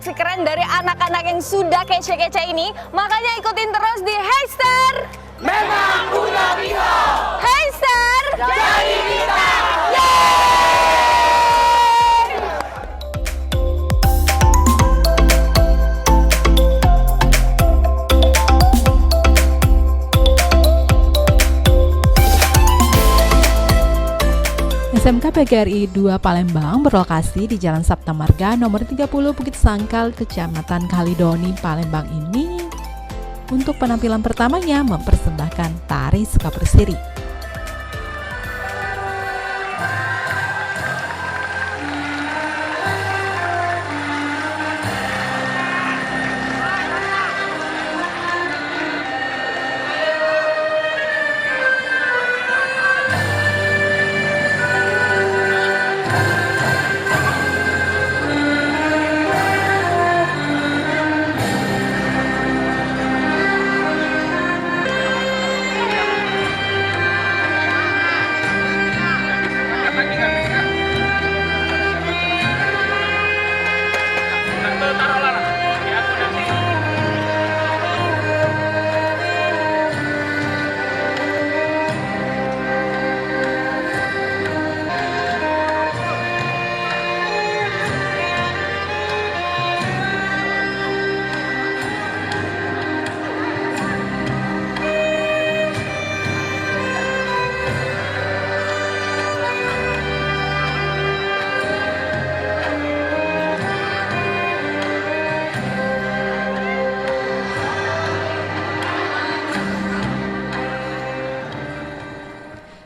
aksi keren dari anak-anak yang sudah kece-kece ini. Makanya ikutin terus di Hey Star, Memang punya kita. Hey Star, Jadi kita. SMK PGRI 2 Palembang berlokasi di Jalan Sabta Marga nomor 30 Bukit Sangkal, Kecamatan Kalidoni, Palembang ini untuk penampilan pertamanya mempersembahkan tari Sekapur Siri.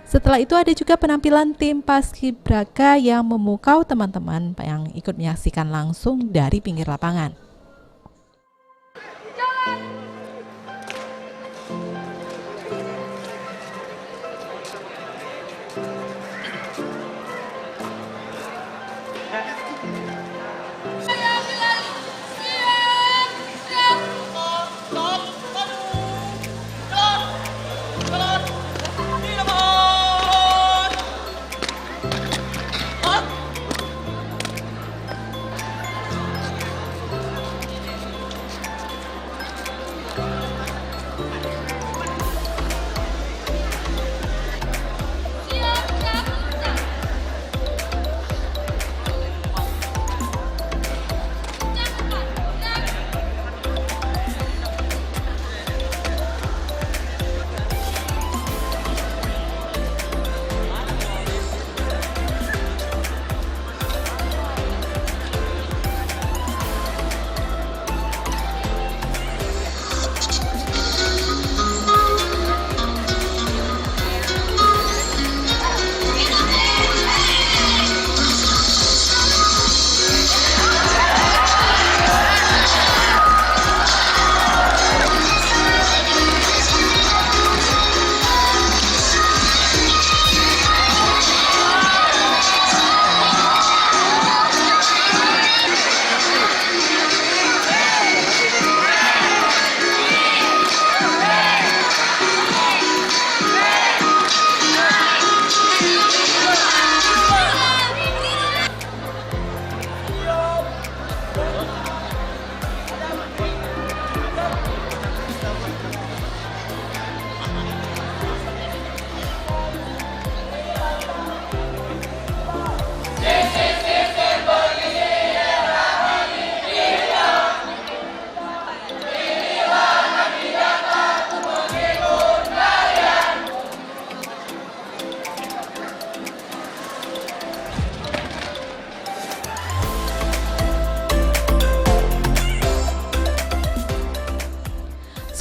Setelah itu ada juga penampilan tim Paskibraka yang memukau teman-teman yang ikut menyaksikan langsung dari pinggir lapangan.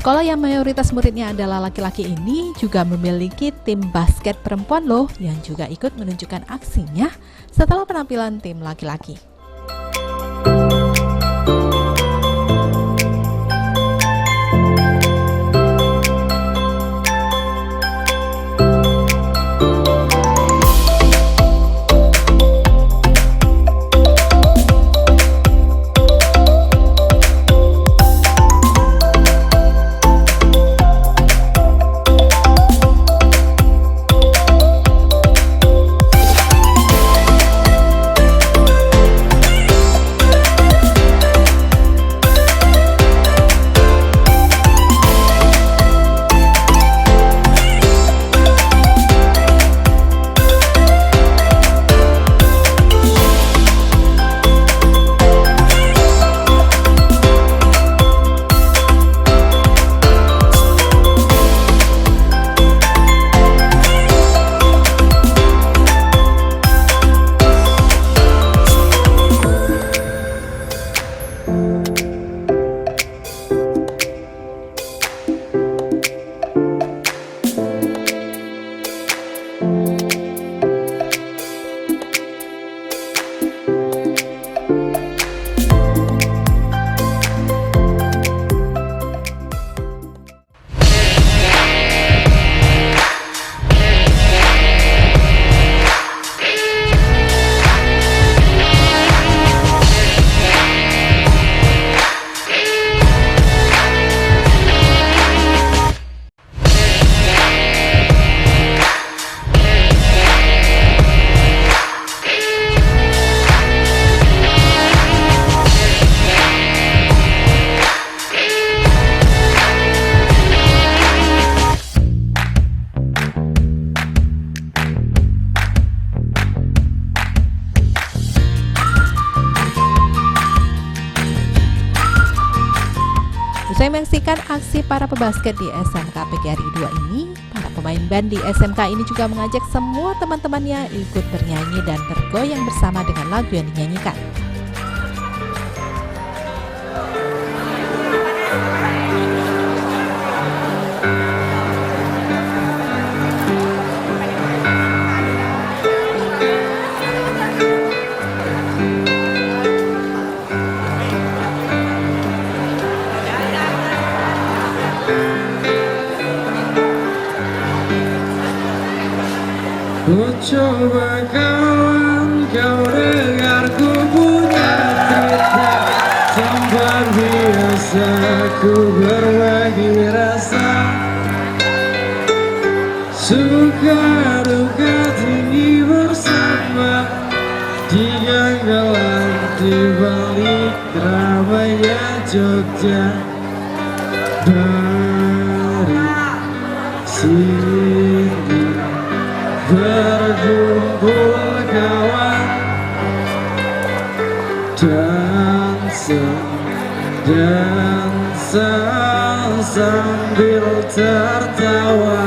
Sekolah yang mayoritas muridnya adalah laki-laki ini juga memiliki tim basket perempuan loh yang juga ikut menunjukkan aksinya setelah penampilan tim laki-laki. Usai menyaksikan aksi para pebasket di SMK PGRI 2 ini, para pemain band di SMK ini juga mengajak semua teman-temannya ikut bernyanyi dan bergoyang bersama dengan lagu yang dinyanyikan. Ku coba kawan, kau dengar ku punya cerita. Tempat biasa ku berbagi rasa. Suka duka tinggi bersama. Diganggalan di balik ramainya Jogja. Dari sini berkumpul kawan, dansa sambil tertawa.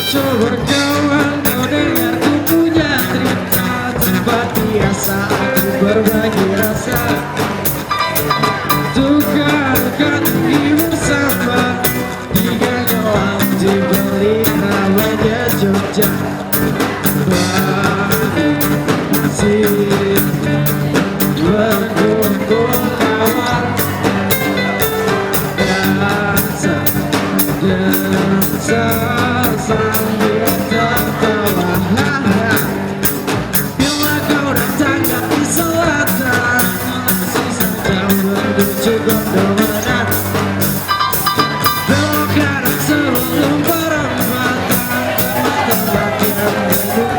Coba kawan, kau dengar ku punya cerita. Tempat biasa aku berbagi rasa. Duka duka tinggi bersama. Diganggalan di balik ramainya Jogja. Balik sini berkumpul kawan, dansa sambil tertawa. Bila kau datang dari selatan, langsung saja menuju Gondowanan. Belok kanan sebelum perempatan, tempat yang menunggu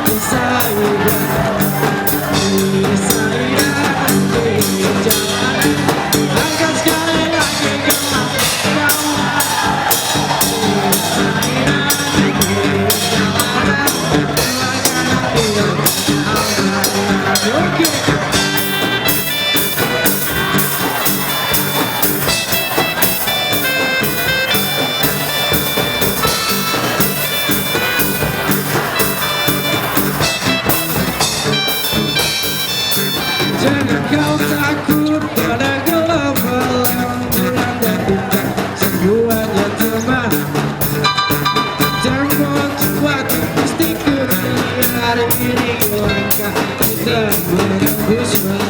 di Saidan. Di Saidan, di jalanan, angkat sekali lagi gelang kawan. Di Saidan, jangan kau takut pada gelombang, bulan dan bintang semuanya teman. Jangan buat mesti hari ini langkah kita menembus malam.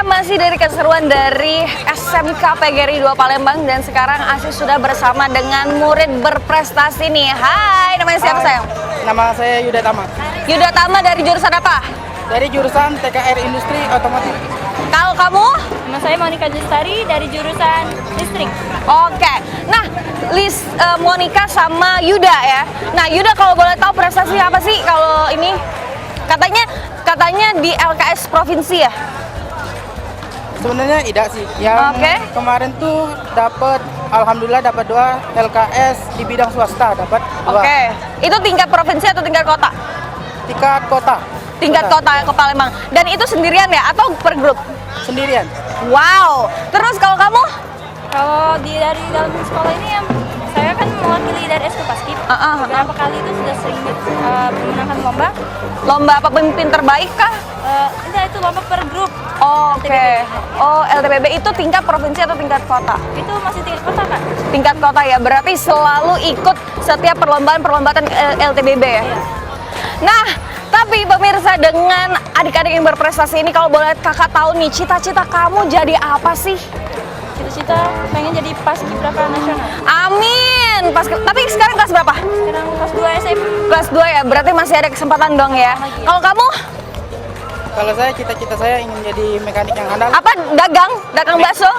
Masih dari keseruan dari SMK PGRI 2 Palembang, dan sekarang Asis sudah bersama dengan murid berprestasi nih. Hai, namanya siapa sayang? Nama saya Yuda Tama. Yuda Tama dari jurusan apa? Dari jurusan TKR Industri Otomotif. Kalau kamu? Nama saya Monica Justari dari jurusan listrik. Oke, nah Monica sama Yuda ya. Nah Yuda, kalau boleh tahu prestasi apa sih kalau ini? Katanya di LKS provinsi ya? Sebenarnya tidak sih. Yang kemarin tuh alhamdulillah dapat 2 LKS di bidang swasta, dapat 2. Oke. Itu tingkat provinsi atau tingkat kota? Tingkat kota. Tingkat kota ke Palembang. Dan itu sendirian ya atau per grup? Sendirian. Wow. Terus kalau kamu? Kalau dari dalam sekolah ini saya kan mewakili dari Eskupaskib. Beberapa kali itu sudah sering memenangkan lomba. Lomba apa, pemimpin terbaik kah? Enggak, itu lomba per grup. Oke. Oh, LTBB itu tingkat provinsi atau tingkat kota? Itu masih tingkat kota kan? Tingkat kota ya, berarti selalu ikut setiap perlombaan LTBB ya? Iya. Nah, tapi pemirsa, dengan adik-adik yang berprestasi ini, kalau boleh kakak tahu nih, cita-cita kamu jadi apa sih? Cita-cita cita-cita pengen jadi paskibraka nasional. Amin. Tapi sekarang kelas berapa? Sekarang kelas 2 SMP. Kelas 2 ya, berarti masih ada kesempatan dong ya. Kalau kamu Kalau saya cita-cita saya ingin jadi mekanik yang handal. apa? Dagang bakso?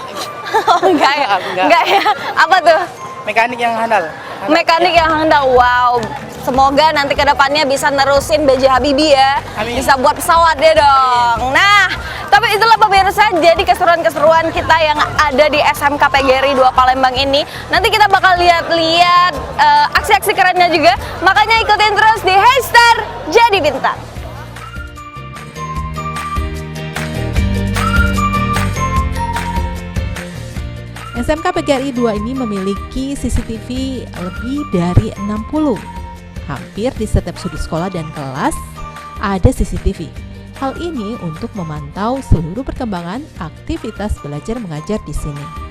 Oh, enggak ya. Enggak. Enggak ya. Apa tuh? Mekanik yang handal. Mekanik yang handal. Wow. Semoga nanti ke depannya bisa nerusin B.J. Habibie ya. Amin. Bisa buat pesawat deh dong. Nah, tapi itulah pemirsa, jadi keseruan-keseruan kita yang ada di SMK PGRI 2 Palembang ini. Nanti kita bakal lihat-lihat aksi-aksi kerennya juga. Makanya ikutin terus di Hey Star Jadi Bintang. SMK PGRI 2 ini memiliki CCTV lebih dari 60. Hampir di setiap sudut sekolah dan kelas ada CCTV. Hal ini untuk memantau seluruh perkembangan aktivitas belajar mengajar di sini.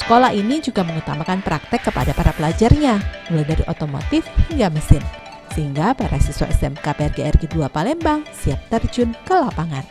Sekolah ini juga mengutamakan praktek kepada para pelajarnya, mulai dari otomotif hingga mesin, sehingga para siswa SMK PGRI 2 Palembang siap terjun ke lapangan.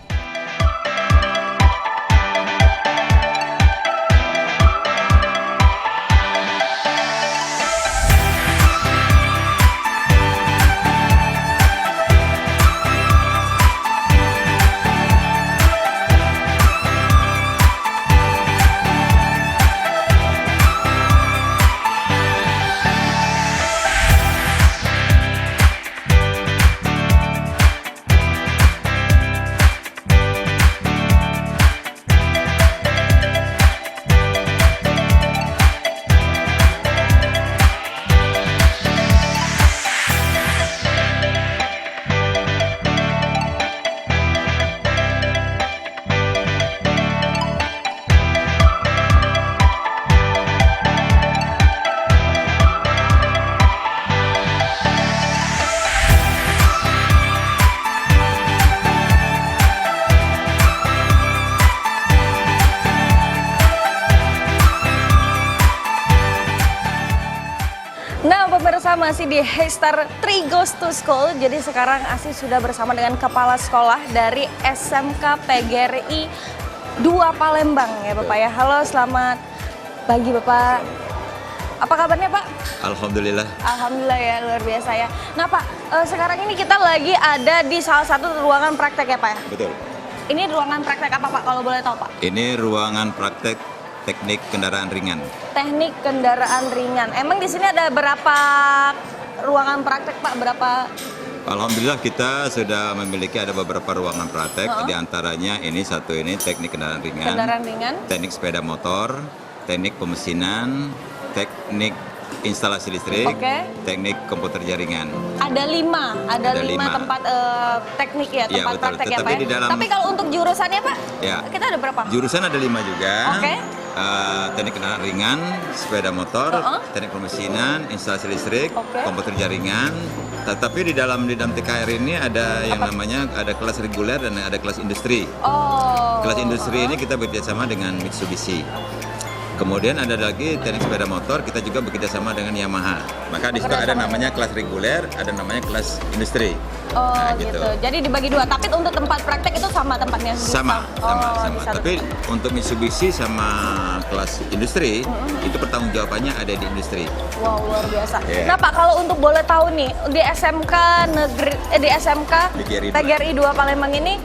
Nah, pemirsa, masih di Hey Star 3 Goes to School. Jadi sekarang Asih sudah bersama dengan kepala sekolah dari SMK PGRI 2 Palembang ya Bapak ya. Halo, selamat pagi Bapak. Apa kabarnya Pak? Alhamdulillah. Alhamdulillah ya, luar biasa ya. Nah Pak, sekarang ini kita lagi ada di salah satu ruangan praktek ya Pak ya? Betul. Ini ruangan praktek apa Pak kalau boleh tahu Pak? Ini ruangan praktek teknik kendaraan ringan. Teknik kendaraan ringan. Emang di sini ada berapa ruangan praktek Pak? Berapa? Alhamdulillah kita sudah memiliki ada beberapa ruangan praktek. Di antaranya ini satu ini teknik kendaraan ringan. Kendaraan ringan. Teknik sepeda motor, teknik pemesinan, teknik instalasi listrik, teknik komputer jaringan. Ada lima tempat teknik ya, tempat betul. praktek ya Pak. Di dalam, tapi kalau untuk jurusannya Pak, ya, kita ada berapa? Jurusan ada 5 juga. Oke. Teknik kendaraan ringan, sepeda motor, teknik pemesinan, instalasi listrik, komputer jaringan. Tetapi di dalam TKR ini ada yang namanya ada kelas reguler dan ada kelas industri. Kelas industri ini kita bekerjasama dengan Mitsubishi. Kemudian ada lagi teknik sepeda motor, kita juga bekerjasama dengan Yamaha. Maka di situ ada namanya kelas reguler, ada namanya kelas industri. Nah, gitu. Jadi dibagi dua. Tapi untuk tempat praktek itu sama tempatnya? Sama. Tapi untuk Mitsubishi sama kelas industri, itu pertanggungjawabannya ada di industri. Wow, luar biasa. Iya. Nah Pak, kalau untuk boleh tahu nih, di SMK di SMK PGRI 2 Palembang ini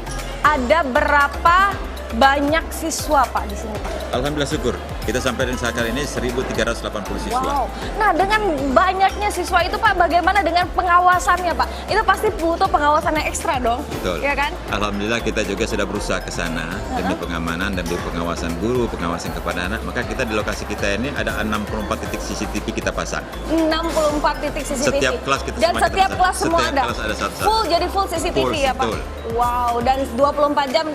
ada berapa banyak siswa Pak di sini Pak? Alhamdulillah syukur, kita sampai dan saat ini 1.380 siswa. Wow. Nah dengan banyaknya siswa itu Pak, bagaimana dengan pengawasannya Pak? Itu pasti butuh pengawasan yang ekstra dong. Betul. Ya kan? Alhamdulillah kita juga sudah berusaha ke sana demi pengamanan dan demi pengawasan guru, pengawasan kepada anak. Maka kita di lokasi kita ini ada 64 titik CCTV kita pasang. 64 titik CCTV. Setiap kelas kita dan semua setiap kita kelas pasang. semua Setiap ada. kelas ada satu-satu. Full, jadi full CCTV Full, ya Pak. betul. Wow, dan 24 jam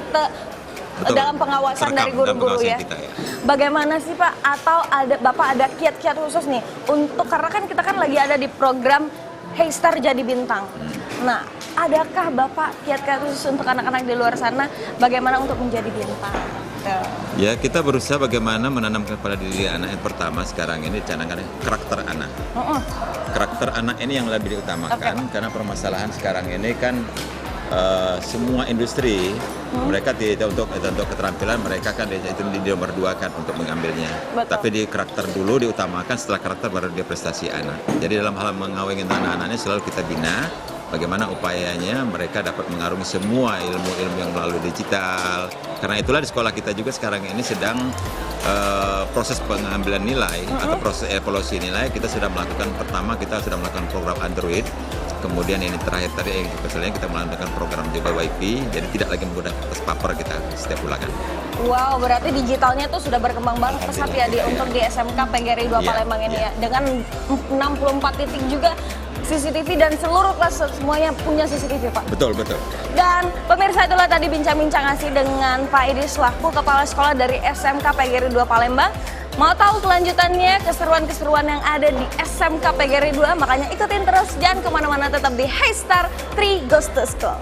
Betul. dalam pengawasan Terekam dari guru-guru dalam ya. pengawasan kita, ya. Bagaimana sih Pak? Atau Bapak ada kiat-kiat khusus nih untuk, karena kan kita kan lagi ada di program Hey Star Jadi Bintang. Nah, adakah Bapak kiat-kiat khusus untuk anak-anak di luar sana bagaimana untuk menjadi bintang? Tuh. Ya, kita berusaha bagaimana menanamkan pada diri anak. Yang pertama sekarang ini canangkan karakter anak. Karakter anak ini yang lebih diutamakan karena permasalahan sekarang ini kan semua industri mereka tidak untuk keterampilan mereka kan itu di nomor 2 kan untuk mengambilnya. Betul. Tapi di karakter dulu diutamakan, setelah karakter baru dia prestasi anak. Jadi dalam hal mengawinkan anak-anaknya selalu kita bina bagaimana upayanya mereka dapat mengarungi semua ilmu-ilmu yang melalui digital. Karena itulah di sekolah kita juga sekarang ini sedang proses pengambilan nilai atau proses evaluasi nilai. Kita sudah melakukan, pertama kita sudah melakukan program Android. Kemudian ini terakhir tadi yang kita melakukan program juga WiFi, jadi tidak lagi menggunakan kertas paper kita setiap ulangan. Wow, berarti digitalnya tuh sudah berkembang banget pesat ya untuk di SMK PGRI 2 Palembang ini ya. Dengan 64 titik juga CCTV dan seluruh kelas semuanya punya CCTV Pak. Betul, betul. Dan pemirsa, itulah tadi bincang-bincang asik dengan Pak Idris selaku Kepala Sekolah dari SMK PGRI 2 Palembang. Mau tahu kelanjutannya, keseruan-keseruan yang ada di SMK PGRI 2, makanya ikutin terus, jangan kemana-mana, tetap di Hey Star 3 Goes to School.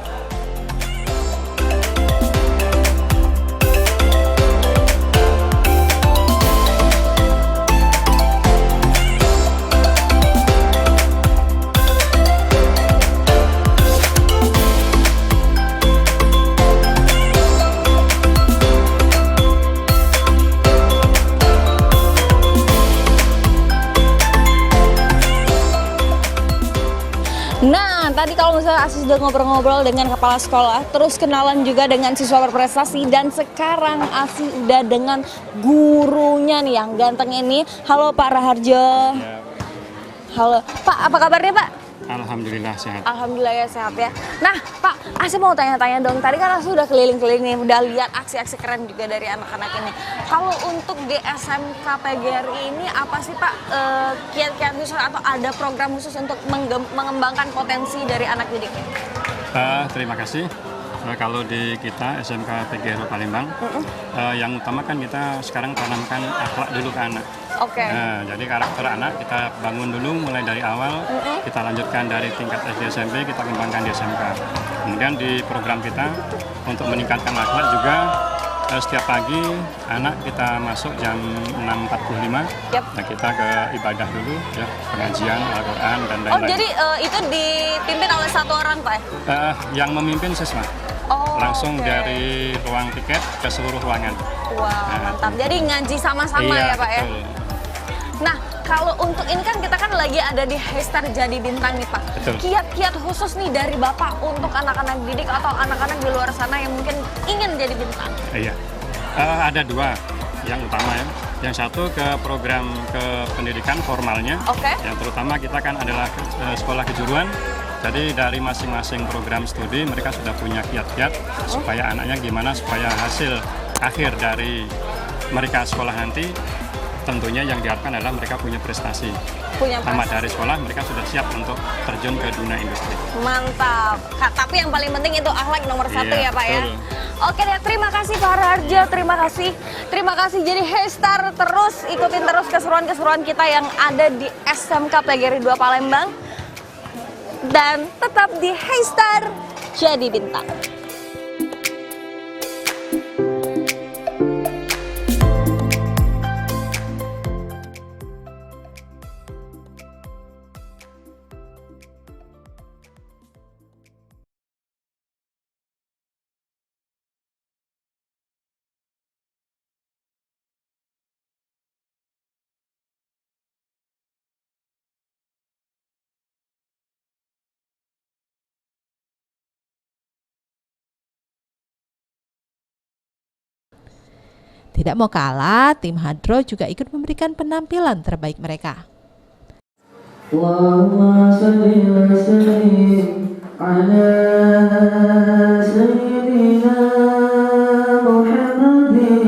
Nah, tadi kalau misalnya Asis sudah ngobrol-ngobrol dengan kepala sekolah, terus kenalan juga dengan siswa berprestasi, dan sekarang Asis udah dengan gurunya nih yang ganteng ini. Halo Pak Raharjo. Ya, Halo Pak, apa kabarnya Pak? alhamdulillah sehat. Alhamdulillah ya, sehat ya. Nah Pak, Asis mau tanya-tanya dong. Tadi kan Asis udah keliling-keliling nih, udah lihat aksi-aksi keren juga dari anak-anak ini. Kalau untuk di SMK PGRI ini apa sih Pak kiat-kiat khusus atau ada program khusus untuk mengembangkan potensi dari anak didiknya? Terima kasih. Kalau di kita SMK PGRI Palembang, yang utama kan kita sekarang tanamkan akhlak dulu ke anak. Oke. Nah, jadi karakter anak kita bangun dulu mulai dari awal, kita lanjutkan dari tingkat SD SMP, kita kembangkan di SMK. Kemudian di program kita untuk meningkatkan akhlak juga setiap pagi anak kita masuk jam 6.45, nah kita ke ibadah dulu ya, pengajian Al-Quran dan lain-lain. Oh jadi itu dipimpin oleh satu orang Pak? Yang memimpin siswa. Oh, Langsung oke. dari ruang tiket ke seluruh ruangan. Wah, mantap. Jadi ngaji sama-sama Iya, ya Pak ya? betul. Nah, kalau untuk ini kan kita kan lagi ada di Hey Star Jadi Bintang nih Pak. Betul. Kiat-kiat khusus nih dari Bapak untuk anak-anak didik atau anak-anak di luar sana yang mungkin ingin jadi bintang? Iya. Ada dua yang utama ya. Yang satu ke program ke pendidikan formalnya. Oke. Yang terutama kita kan adalah sekolah kejuruan. Jadi dari masing-masing program studi mereka sudah punya kiat-kiat supaya anaknya gimana supaya hasil akhir dari mereka sekolah nanti tentunya yang diharapkan adalah mereka punya prestasi. Punya Tamat dari sekolah mereka sudah siap untuk terjun ke dunia industri. Mantap. Tapi yang paling penting itu akhlak nomor satu Iya, ya Pak ya. betul. Oke deh, terima kasih Pak Raharjo, terima kasih. Terima kasih. Jadi Hey Star terus ikutin terus keseruan-keseruan kita yang ada di SMK PGRI 2 Palembang. Dan tetap di Hey Star Jadi Bintang. Tidak mau kalah, tim Hadro juga ikut memberikan penampilan terbaik mereka. Allahumma salli wa sallim ala sayyidina Muhammadin.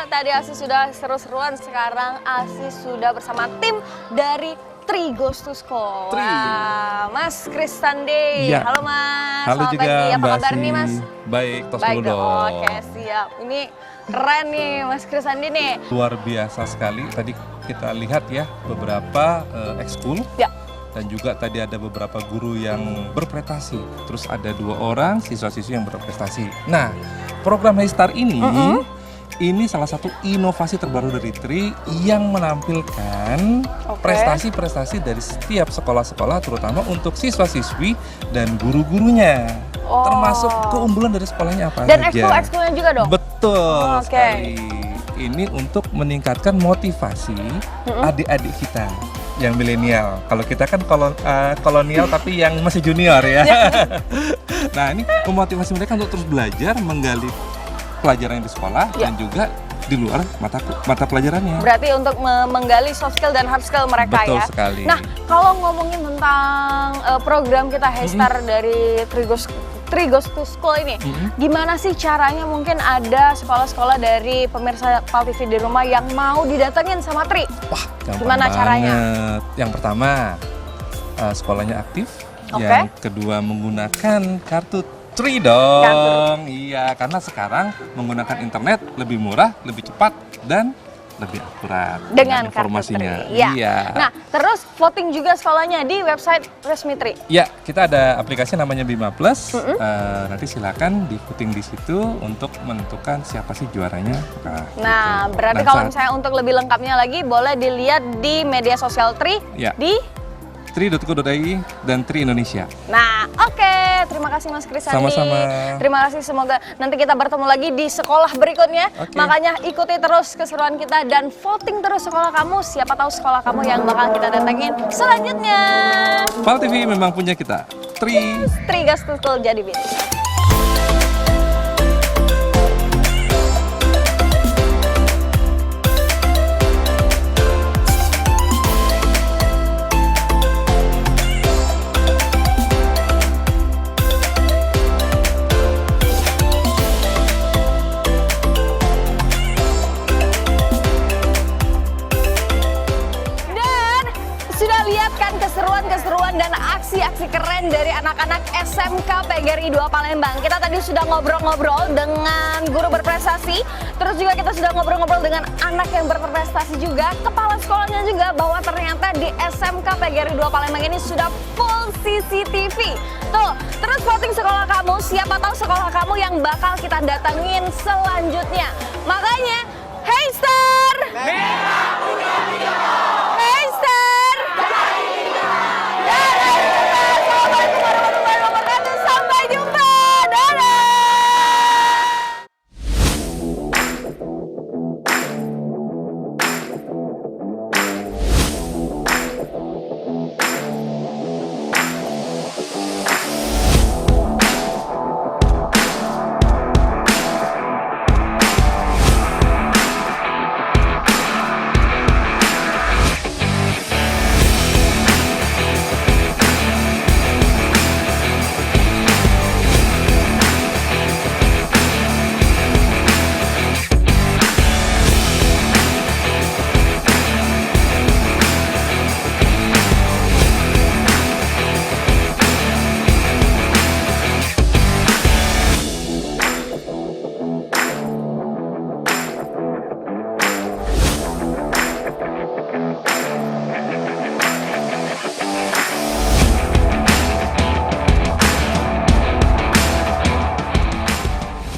Tadi Asi sudah seru-seruan, sekarang Asi sudah bersama tim dari Tri Goes to School. Wah, Mas Kristandi. Ya. Halo Mas. Halo Selamat juga pagi. Apa Mbak kabar Asi. nih Mas? Baik, tos Baik dulu dong. Oke, siap. Ini keren nih Mas Kristandi nih. Luar biasa sekali. Tadi kita lihat ya beberapa ekskul. Ya. Dan juga tadi ada beberapa guru yang berprestasi. Terus ada 2 orang siswa-siswi yang berprestasi. Nah, program Heystar ini ini salah satu inovasi terbaru dari Tri yang menampilkan prestasi-prestasi dari setiap sekolah-sekolah, terutama untuk siswa-siswi dan guru-gurunya. Termasuk keunggulan dari sekolahnya apa Dan saja. ekskul-ekskulnya juga dong? Betul sekali. Ini untuk meningkatkan motivasi adik-adik kita yang milenial. Kalau kita kan kolonial tapi yang masih junior ya. Nah, ini memotivasi mereka untuk terus belajar, menggali pelajaran yang di sekolah dan juga di luar mata pelajarannya. Berarti untuk menggali soft skill dan hard skill mereka. Betul ya. sekali. Nah, kalau ngomongin tentang program kita Heystar dari Tri Goes to School ini, gimana sih caranya? Mungkin ada sekolah-sekolah dari pemirsa PAL TV di rumah yang mau didatengin sama Tri. Wah, gampang gimana caranya? banget. Yang pertama, sekolahnya aktif. Yang kedua, menggunakan kartu Tri dong. Iya, karena sekarang menggunakan internet lebih murah, lebih cepat, dan lebih akurat dengan informasinya. Kartu Tri. Ya. Iya. Nah, terus voting juga sekolahnya di website resmi Tri. Ya, kita ada aplikasi namanya Bima Plus. Nanti silakan di voting di situ untuk menentukan siapa sih juaranya. Nah, gitu. berarti Dan kalau misalnya untuk lebih lengkapnya lagi boleh dilihat di media sosial Tri di tri.co.id dan Tri Indonesia. Nah, terima kasih Mas Kristandi. Sama-sama. Terima kasih, semoga nanti kita bertemu lagi di sekolah berikutnya. Makanya ikuti terus keseruan kita dan voting terus sekolah kamu. Siapa tahu sekolah kamu yang bakal kita datengin selanjutnya. PAL TV memang punya kita. Tri Goes to School jadi bis. Keseruan dan aksi-aksi keren dari anak-anak SMK PGRI 2 Palembang. Kita tadi sudah ngobrol-ngobrol dengan guru berprestasi, terus juga kita sudah ngobrol-ngobrol dengan anak yang berprestasi juga, kepala sekolahnya juga, bahwa ternyata di SMK PGRI 2 Palembang ini sudah full CCTV. Tuh, terus voting sekolah kamu, siapa tahu sekolah kamu yang bakal kita datengin selanjutnya. Makanya, Heystar! Merah Putih Biru!